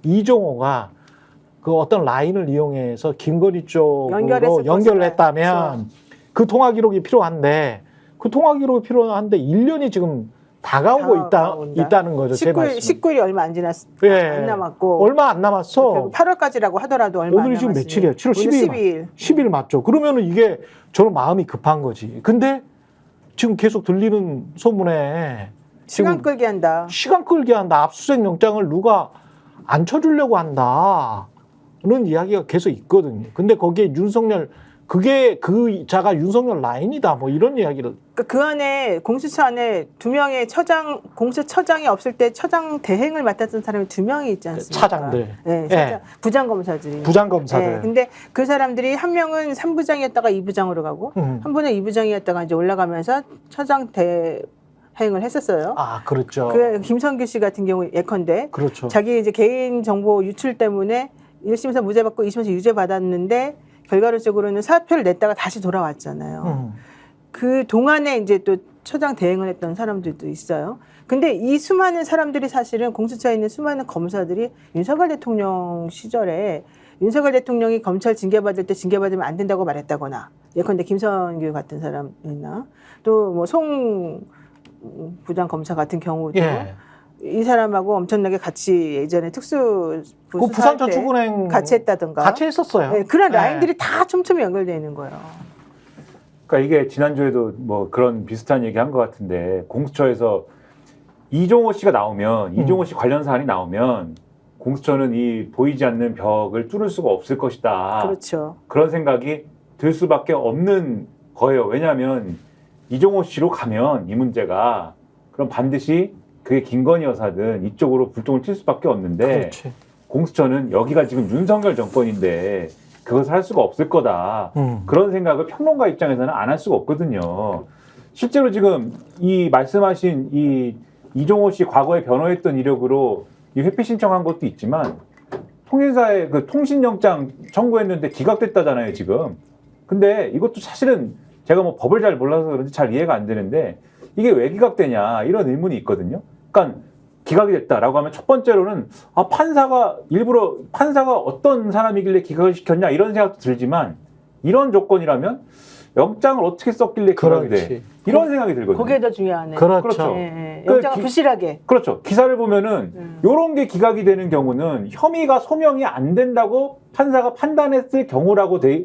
이종호가 그 어떤 라인을 이용해서 김건희 쪽으로 연결을 했다면 그 통화 기록이 필요한데 그 통화 기록이 필요한데 1년이 지금 다가오고 있다는 거죠. 19일이 얼마 안 지났, 예. 안 남았고. 얼마 안 남았어. 8월까지라고 하더라도 얼마 안 오늘이 지금 남았으니. 며칠이에요? 7월 12일. 10일 맞죠. 그러면은 이게 저는 마음이 급한 거지. 근데 지금 계속 들리는 소문에 시간 끌게 한다. 시간 끌게 한다. 압수수색 영장을 누가 안 쳐주려고 한다. 는 이야기가 계속 있거든요. 근데 거기에 윤석열 그게 그 자가 윤석열 라인이다. 뭐 이런 이야기를. 그 안에 공수처 안에 2명의 공수처장이 없을 때 처장 대행을 맡았던 사람이 2명이 있지 않습니까? 차장들. 네, 예. 부장검사들이. 부장검사들. 네, 근데 그 사람들이 한 명은 3부장이었다가 2부장으로 가고 한 분은 2부장이었다가 이제 올라가면서 처장 대행을 했었어요. 아, 그렇죠. 그 김성규 씨 같은 경우 예컨대 그렇죠. 자기 이제 개인 정보 유출 때문에 1심에서 무죄 받고 2심에서 유죄 받았는데 결과론적으로는 사표를 냈다가 다시 돌아왔잖아요. 그 동안에 이제 또 처장 대행을 했던 사람들도 있어요. 근데 이 수많은 사람들이 사실은 공수처에 있는 수많은 검사들이 윤석열 대통령 시절에 윤석열 대통령이 검찰 징계받을 때 징계받으면 안 된다고 말했다거나 예컨대 김선규 같은 사람이나 또 뭐 송 부장 검사 같은 경우도 예. 이 사람하고 엄청나게 같이 예전에 특수 그 부산저축은행 같이 했다든가 같이 했었어요. 네, 그런 네. 라인들이 다 촘촘히 연결되어 있는 거예요. 그러니까 이게 지난주에도 뭐 그런 비슷한 얘기 한 것 같은데 공수처에서 이종호 씨가 나오면 이종호 씨 관련 사안이 나오면 공수처는 이 보이지 않는 벽을 뚫을 수가 없을 것이다. 그렇죠. 그런 생각이 들 수밖에 없는 거예요. 왜냐하면 이종호 씨로 가면 이 문제가 그럼 반드시 그게 김건희 여사든 이쪽으로 불똥을 튈 수밖에 없는데 그렇지. 공수처는 여기가 지금 윤석열 정권인데 그것을 할 수가 없을 거다. 그런 생각을 평론가 입장에서는 안 할 수가 없거든요. 실제로 지금 이 말씀하신 이 이종호 씨 과거에 변호했던 이력으로 이 회피 신청한 것도 있지만 통신사에 그 통신영장 청구했는데 기각됐다잖아요, 지금. 근데 이것도 사실은 제가 뭐 법을 잘 몰라서 그런지 잘 이해가 안 되는데 이게 왜 기각되냐 이런 의문이 있거든요. 그러니까 기각이 됐다라고 하면 첫 번째로는 판사가 어떤 사람이길래 기각을 시켰냐 이런 생각도 들지만 이런 조건이라면 영장을 어떻게 썼길래 기각이 돼? 이런 생각이 들거든요. 그게 더 중요하네. 그렇죠. 예, 예. 영장을 부실하게. 그렇죠. 기사를 보면은 이런 게 기각이 되는 경우는 혐의가 소명이 안 된다고 판사가 판단했을 경우라고 돼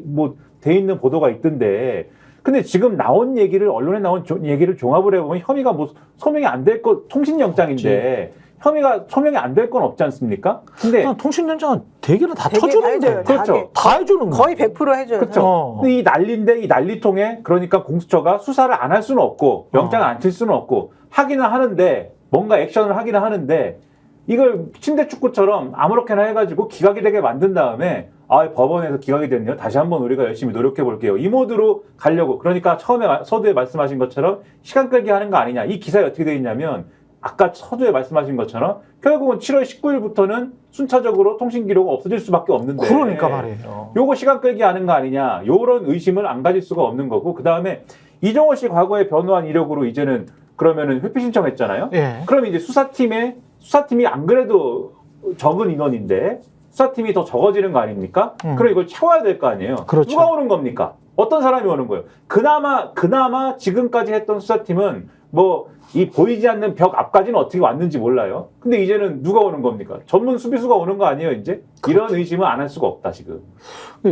있는 보도가 있던데 근데 지금 나온 얘기를 언론에 나온 얘기를 종합을 해보면 혐의가 뭐 소명이 안 될 거 통신영장인데 혐의가 소명이 안 될 건 없지 않습니까? 근데 통신영장은 대개는 다 되게 쳐주는데. 다 해줘요. 그렇죠. 다 해주는 거의 100% 해줘요. 그렇죠. 근데 이 난리인데 이 난리통에 그러니까 공수처가 수사를 안 할 수는 없고 영장을 안 칠 수는 없고 하기는 하는데 뭔가 액션을 하기는 하는데 이걸 침대축구처럼 아무렇게나 해가지고 기각이 되게 만든 다음에 법원에서 기각이 됐네요. 다시 한번 우리가 열심히 노력해 볼게요. 이 모드로 가려고. 그러니까 처음에 서두에 말씀하신 것처럼 시간 끌기 하는 거 아니냐. 이 기사에 어떻게 되어 있냐면 아까 서두에 말씀하신 것처럼 결국은 7월 19일부터는 순차적으로 통신 기록이 없어질 수밖에 없는데. 그러니까 말이에요. 요거 시간 끌기 하는 거 아니냐. 요런 의심을 안 가질 수가 없는 거고. 그 다음에 이종호 씨 과거에 변호한 이력으로 이제는 그러면은 회피 신청했잖아요. 예. 그럼 이제 수사팀이 안 그래도 적은 인원인데 수사팀이 더 적어지는 거 아닙니까? 그럼 이걸 채워야 될 거 아니에요. 그렇죠. 누가 오는 겁니까? 어떤 사람이 오는 거예요? 그나마 지금까지 했던 수사팀은 뭐 이 보이지 않는 벽 앞까지는 어떻게 왔는지 몰라요. 근데 이제는 누가 오는 겁니까? 전문 수비수가 오는 거 아니에요, 이제? 그렇죠. 이런 의심은 안 할 수가 없다, 지금.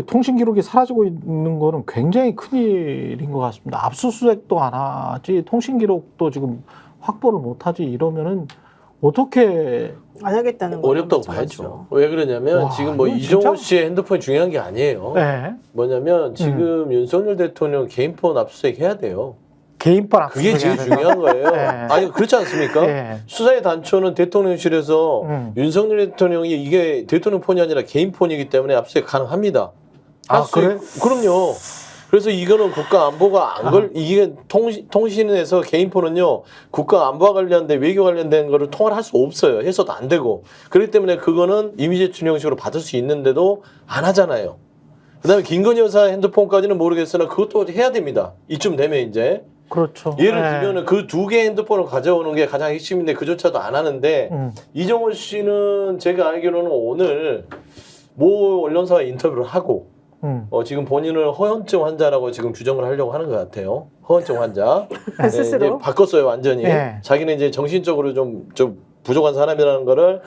통신 기록이 사라지고 있는 거는 굉장히 큰일인 것 같습니다. 압수수색도 안 하지, 통신 기록도 지금 확보를 못 하지 이러면은 어떻게 안 하겠다는 거 어렵다고 봐야죠. 왜 그러냐면 와, 지금 뭐 이건 이종호 진짜? 씨의 핸드폰이 중요한 게 아니에요. 네. 뭐냐면 지금 윤석열 대통령 개인폰 압수수색 해야 돼요. 개인판 그게 압수수색해야 제일 된다. 중요한 거예요. 네. 아니 그렇지 않습니까? 네. 수사의 단초는 대통령실에서 윤석열 대통령이 이게 대통령 폰이 아니라 개인 폰이기 때문에 압수수색 가능합니다. 그래? 그럼요. 그래서 이거는 국가 안보가 이게 통신에서 개인 폰은요 국가 안보와 관련된 외교 관련된 거를 통화를 할 수 없어요. 해서도 안 되고 그렇기 때문에 그거는 이미제출 형식으로 받을 수 있는데도 안 하잖아요. 그다음에 김건희 여사 핸드폰까지는 모르겠으나 그것도 해야 됩니다. 이쯤 되면 이제 그렇죠. 예를 네. 들면은 그 두 개 핸드폰을 가져오는 게 가장 핵심인데 그조차도 안 하는데 이정호 씨는 제가 알기로는 오늘 모 언론사와 인터뷰를 하고 지금 본인을 허언증 환자라고 지금 규정을 하려고 하는 것 같아요. 허언증 환자. 스스로? 이제 바꿨어요, 완전히. 네. 자기는 이제 정신적으로 좀 부족한 사람이라는 거를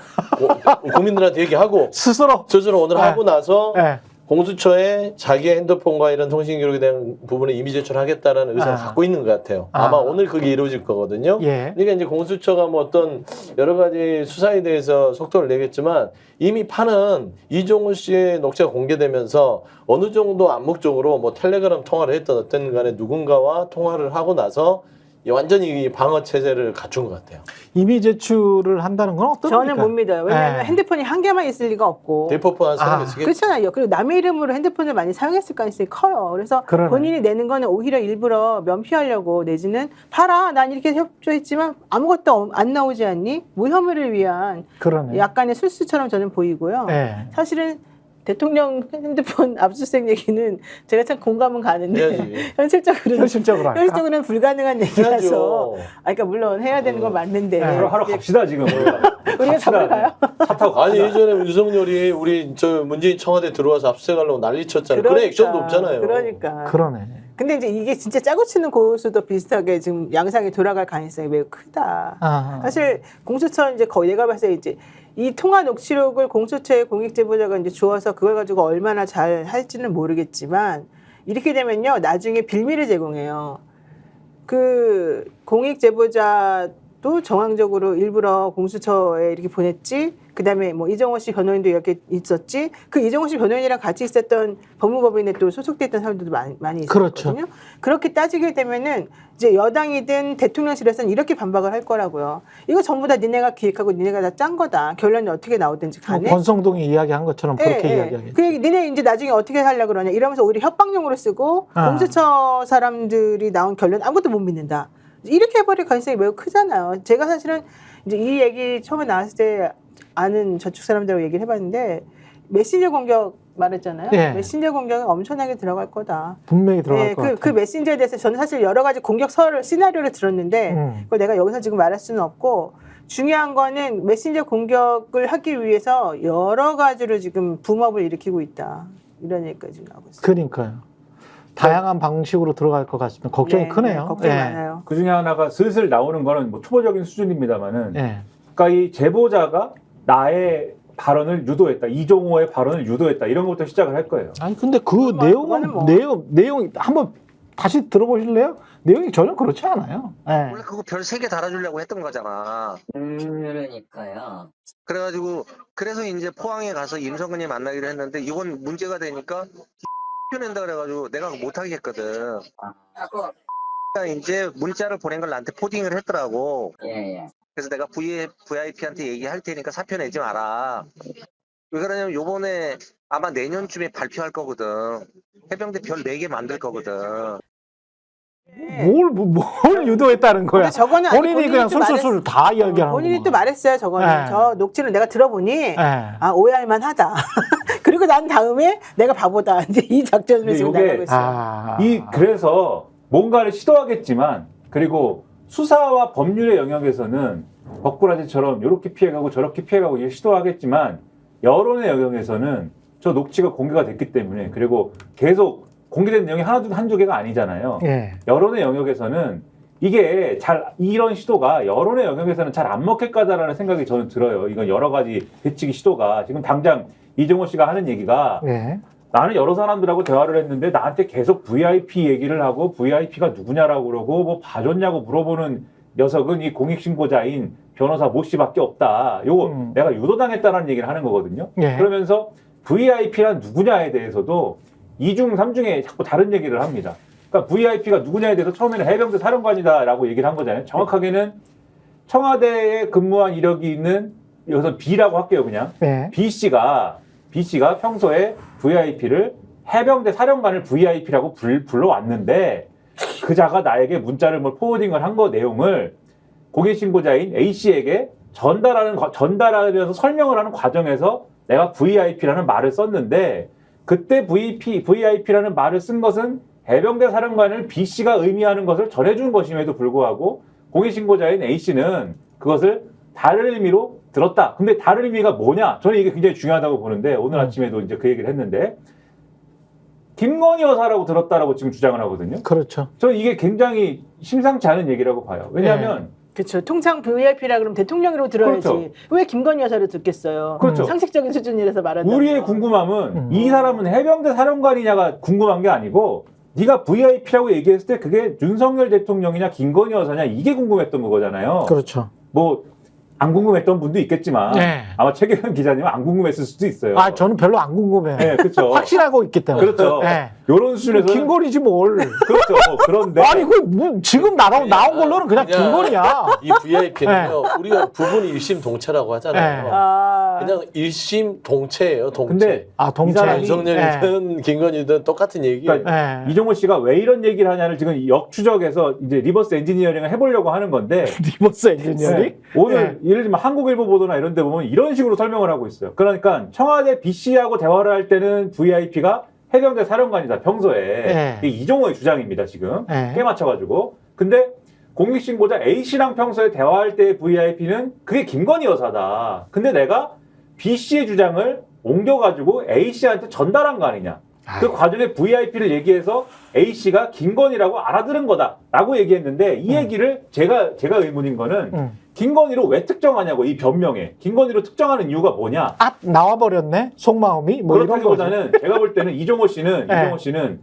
국민들한테 얘기하고 스스로. 오늘 네. 하고 나서 네. 공수처에 자기의 핸드폰과 이런 통신 기록에 대한 부분을 이미 제출하겠다라는 의사를 갖고 있는 것 같아요. 아마 오늘 그게 이루어질 거거든요. 예. 그러니까 이제 공수처가 뭐 어떤 여러 가지 수사에 대해서 속도를 내겠지만 이미 판은 이종호 씨의 녹취가 공개되면서 어느 정도 암묵적으로 뭐 텔레그램 통화를 했던 어떤 간에 누군가와 통화를 하고 나서 완전히 방어 체제를 갖춘 것 같아요. 이미 제출을 한다는 건 어떤 저는 겁니까? 못 믿어요. 왜냐하면 네. 핸드폰이 한 개만 있을 리가 없고. 대포포한 사람이 쓰겠죠. 그렇잖아요. 그리고 남의 이름으로 핸드폰을 많이 사용했을 가능성이 커요. 그래서 그러네. 본인이 내는 거는 오히려 일부러 면피하려고 내지는 봐라, 난 이렇게 협조했지만 아무것도 안 나오지 않니? 무혐의를 위한 그러네. 약간의 술수처럼 저는 보이고요. 네. 사실은 대통령 핸드폰 압수수색 얘기는 제가 참 공감은 가는데 해야지. 현실적으로는 할까? 불가능한 얘기라서. 해야죠. 그러니까 물론 해야 되는 건 맞는데 네. 하러 이제 갑시다 지금. 우리가 잡으러 가요? 차 타고 아니 갑시다. 예전에 윤석열이 우리 저 문재인 청와대 들어와서 압수수색하려고 난리 쳤잖아요. 그런 액션도 없잖아요. 그러니까. 그러네. 근데 이제 이게 진짜 짜고 치는 고수도 비슷하게 지금 양상이 돌아갈 가능성이 매우 크다. 아. 사실 공수처 이제 거의 내가 봤을 때 이제 이 통화 녹취록을 공수처의 공익제보자가 이제 주어서 그걸 가지고 얼마나 잘 할지는 모르겠지만 이렇게 되면요 나중에 빌미를 제공해요. 그 공익제보자도 정황적으로 일부러 공수처에 이렇게 보냈지. 그다음에 뭐 이정호 씨 변호인도 이렇게 있었지. 그 이정호 씨 변호인이랑 같이 있었던 법무법인에 또 소속됐던 사람들도 많이 있었거든요. 그렇죠. 그렇게 따지게 되면은 이제 여당이든 대통령실에서는 이렇게 반박을 할 거라고요. 이거 전부 다 니네가 기획하고 니네가 다 짠 거다. 결론이 어떻게 나오든지 간에. 권성동이 이야기한 것처럼 그렇게 이야기하겠죠. 그 니네 이제 나중에 어떻게 하려고 그러냐 이러면서 오히려 협박용으로 쓰고 공수처 사람들이 나온 결론 아무것도 못 믿는다. 이렇게 해버릴 가능성이 매우 크잖아요. 제가 사실은 이제 이 얘기 처음에 나왔을 때 아는 저축 사람들하고 얘기를 해봤는데 메신저 공격 말했잖아요. 예. 메신저 공격은 엄청나게 들어갈 거다. 분명히 들어갈 것 같아요. 그 메신저에 대해서 저는 사실 여러 가지 공격 시나리오를 들었는데 그걸 내가 여기서 지금 말할 수는 없고 중요한 거는 메신저 공격을 하기 위해서 여러 가지로 지금 붐업을 일으키고 있다. 이런 얘기까지 지금 나오고 있어요. 그러니까요. 다양한 방식으로 들어갈 것 같습니다. 걱정이 크네요. 걱정이 예. 많아요. 그 중에 하나가 슬슬 나오는 거는 뭐 초보적인 수준입니다만은 예. 그러니까 이 제보자가 나의 발언을 유도했다. 이종호의 발언을 유도했다. 이런 것부터 시작을 할 거예요. 아니 근데 그 그거는 내용은 뭐. 내용 한번 다시 들어보실래요? 내용이 전혀 그렇지 않아요. 예. 원래 그거 별 3개 달아주려고 했던 거잖아. 그러니까요. 그래가지고 그래서 이제 포항에 가서 임성근이 만나기로 했는데 이건 문제가 되니까 낸다 그래가지고 내가 못 하겠거든. 그러니까 이제 문자를 보낸 걸 나한테 포딩을 했더라고. 예. 그래서 내가 VIP한테 얘기할 테니까 사표 내지 마라. 왜 그러냐면 요번에 아마 내년쯤에 발표할 거거든. 해병대 별 4개 만들 거거든. 뭘 유도했다는 거야? 근데 저거는 아니, 본인이 그냥 또 술술술 다 이야기하는 본인이 거구만. 또 말했어요. 저거는 네. 저 녹취를 내가 들어보니 예. 아 오해할 만하다. 그리고 난 다음에 내가 바보다. 이제 이 작전을 근데 지금 요게- 나가고 있어요. 그래서 뭔가를 시도하겠지만 그리고 수사와 법률의 영역에서는 벅구라지처럼 이렇게 피해가고 저렇게 피해가고 이게 시도하겠지만 여론의 영역에서는 저 녹취가 공개가 됐기 때문에 그리고 계속 공개된 내용이 한두 개가 아니잖아요. 예. 여론의 영역에서는 이게 이런 시도가 여론의 영역에서는 잘 안 먹힐 거다라는 생각이 저는 들어요. 이건 여러 가지 대치기 시도가 지금 당장 이종호 씨가 하는 얘기가 예. 나는 여러 사람들하고 대화를 했는데 나한테 계속 VIP 얘기를 하고 VIP가 누구냐라고 그러고 뭐 봐줬냐고 물어보는 녀석은 이 공익신고자인 변호사 모 씨밖에 없다. 요거 내가 유도당했다라는 얘기를 하는 거거든요. 예. 그러면서 VIP란 누구냐에 대해서도 2중, 3중에 자꾸 다른 얘기를 합니다. 그러니까 VIP가 누구냐에 대해서 처음에는 해병대 사령관이다라고 얘기를 한 거잖아요. 정확하게는 청와대에 근무한 이력이 있는 여기서 B라고 할게요, 그냥. 예. B 씨가 평소에 VIP를 해병대 사령관을 VIP라고 불러왔는데 그자가 나에게 문자를 포워딩을 한 거 내용을 공익신고자인 A 씨에게 전달하면서 설명을 하는 과정에서 내가 VIP라는 말을 썼는데 그때 VIP라는 말을 쓴 것은 해병대 사령관을 B 씨가 의미하는 것을 전해준 것임에도 불구하고 공익신고자인 A 씨는 그것을 다른 의미로 들었다. 근데 다른 의미가 뭐냐? 저는 이게 굉장히 중요하다고 보는데 오늘 아침에도 이제 그 얘기를 했는데 김건희 여사라고 들었다라고 지금 주장을 하거든요. 그렇죠. 저는 이게 굉장히 심상치 않은 얘기라고 봐요. 왜냐하면 그렇죠. 통상 VIP라 그러면 대통령으로 들어야지. 그렇죠. 왜 김건희 여사를 듣겠어요? 그렇죠. 상식적인 수준이라서 말한다. 우리의 궁금함은 이 사람은 해병대 사령관이냐가 궁금한 게 아니고 네가 VIP라고 얘기했을 때 그게 윤석열 대통령이냐 김건희 여사냐 이게 궁금했던 거잖아요. 그렇죠. 뭐 안 궁금했던 분도 있겠지만 네. 아마 최경영 기자님은 안 궁금했을 수도 있어요. 아, 저는 별로 안 궁금해요. 네, 그렇죠. 확신하고 있기 때문에. 그렇죠. 네. 이런 수준에서 김건희지 뭘. 그렇죠. 그런데 아니, 지금 나온 걸로는 그냥 그냥- 김건희야. 이 VIP는요, 우리가 부분 일심동체라고 하잖아요. 네. 그냥 일심동체예요, 동체. 근데 아, 이 동체. 사람이 윤석열이든 김건희든 똑같은 얘기예요. 그러니까 네. 이종호 씨가 왜 이런 얘기를 하냐를 지금 역추적해서 이제 리버스 엔지니어링을 해보려고 하는 건데 리버스 엔지니어링? 네. 오늘 예를 들면 한국일보 보도나 이런 데 보면 이런 식으로 설명을 하고 있어요. 그러니까 청와대 B 씨하고 대화를 할 때는 VIP가 해병대 사령관이다 평소에. 네. 이게 이종호의 주장입니다 지금. 네. 깨 맞춰가지고. 근데 공익신고자 A 씨랑 평소에 대화할 때의 VIP는 그게 김건희 여사다. 근데 내가 B 씨의 주장을 옮겨가지고 A 씨한테 전달한 거 아니냐. 그 과정에 VIP를 얘기해서 A 씨가 김건희라고 알아들은 거다라고 얘기했는데 이 얘기를 제가 의문인 거는 김건희로 왜 특정하냐고 이 변명에 김건희로 특정하는 이유가 뭐냐? 아, 나와버렸네? 속마음이? 뭐 이런 거지. 그렇다기보다는 제가 볼 때는 이종호 씨는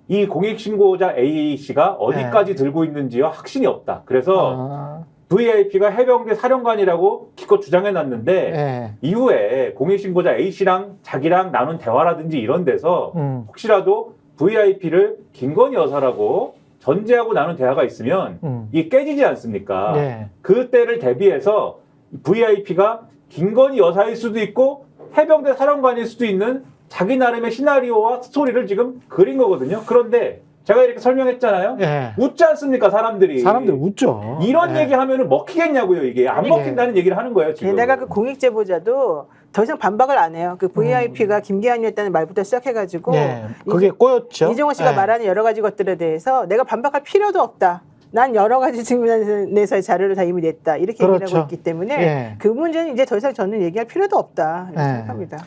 이 공익신고자 A 씨가 어디까지 들고 있는지요 확신이 없다. 그래서 아, VIP가 해병대 사령관이라고 기껏 주장해놨는데 예. 이후에 공익신고자 A 씨랑 자기랑 나눈 대화라든지 이런 데서 혹시라도 VIP를 김건희 여사라고 전제하고 나눈 대화가 있으면 이게 깨지지 않습니까? 예. 그때를 대비해서 VIP가 김건희 여사일 수도 있고 해병대 사령관일 수도 있는 자기 나름의 시나리오와 스토리를 지금 그린 거거든요. 그런데 제가 이렇게 설명했잖아요. 예. 웃지 않습니까, 사람들이? 사람들 웃죠. 이런 예. 얘기하면은 먹히겠냐고요, 이게. 안 아니, 먹힌다는 얘기를 하는 거예요, 지금. 내가 그 공익제보자도 더 이상 반박을 안 해요. 그 VIP가 김기환이었다는 말부터 시작해가지고 예. 그게 꼬였죠. 이종호 씨가 예. 말하는 여러 가지 것들에 대해서 내가 반박할 필요도 없다. 난 여러 가지 측면에서의 자료를 다 이미 냈다. 이렇게 얘기를 그렇죠. 하고 있기 때문에 예. 그 문제는 이제 더 이상 저는 얘기할 필요도 없다. 이렇게 예. 생각합니다.